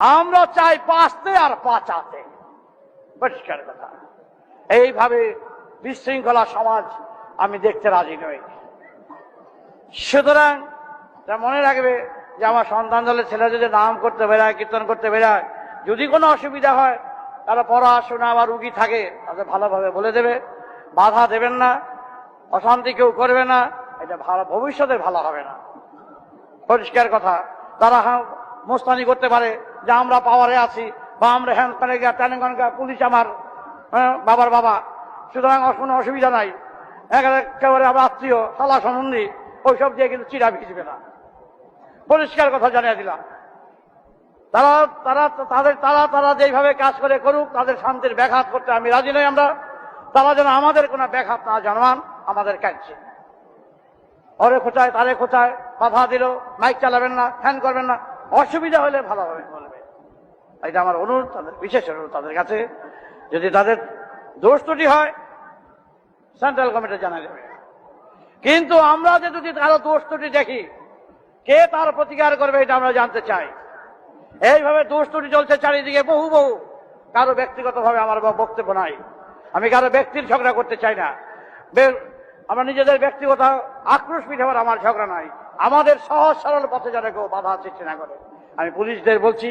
আমরা চাই বাঁচতে আর বাঁচাতে, পরিষ্কার কথা। এইভাবে বিশৃঙ্খলা সমাজ আমি দেখতে রাজি নই। সুতরাং মনে রাখবে যে আমার সন্তান দলের ছেলে যদি নাম করতে বেড়ায়, কীর্তন করতে বেড়ায়, যদি কোনো অসুবিধা হয়, তারা পড়াশোনা বা রুগী থাকে, তাদের ভালোভাবে বলে দেবে, বাধা দেবেন না, অশান্তি কেউ করবে না, এটা ভালো ভবিষ্যতে ভালো হবে না, পরিষ্কার কথা। তারা মোস্তানি করতে পারে যে আমরা পাওয়ারে আছি, বা আমরা হ্যান্ডখানে গিয়া টানেগা পুলিশ আমার বাবার বাবা, সুতরাং কোনো অসুবিধা নাই, একেবারে আমরা আত্মীয় শালা সম্বন্ধী, ওইসব দিয়ে কিন্তু চিরা ভিজবে না, পরিষ্কার কথা জানিয়ে দিলাম। তারা তারা তাদের তারা তারা যেইভাবে কাজ করে করুক, তাদের শান্তির ব্যাঘাত করতে আমি রাজি নই আমরা। তারা যেন আমাদের কোনো ব্যাঘাত না জানান আমাদের কাছে। ওরে খোঁচায় তারে খোঁচায়, বাধা দিল, মাইক চালাবেন না, ফ্যান করবেন না, অসুবিধা হলে ভালোভাবে বলবে। এটা আমার অনুরোধ, তাদের বিশেষ অনুরোধ তাদের কাছে। যদি তাদের দোষ ত্রুটি হয় সেন্ট্রাল কমিটি জানা যাবে, কিন্তু আমরা যে যদি কারো দোষ ত্রুটি দেখি, কে তার প্রতিকার করবে এটা আমরা জানতে চাই। এইভাবে দোষ ত্রুটি চলছে চারিদিকে, বহু বহু। কারো ব্যক্তিগতভাবে আমার বক্তব্য নাই, আমি কারো ব্যক্তির ঝগড়া করতে চাই না। আমরা নিজেদের ব্যক্তিগত আক্রোশ পিঠাবার আমার ঝগড়া নাই, আমাদের সহজ সরল পথে যেন কেউ বাধা সৃষ্টি না করে। আমি পুলিশদের বলছি,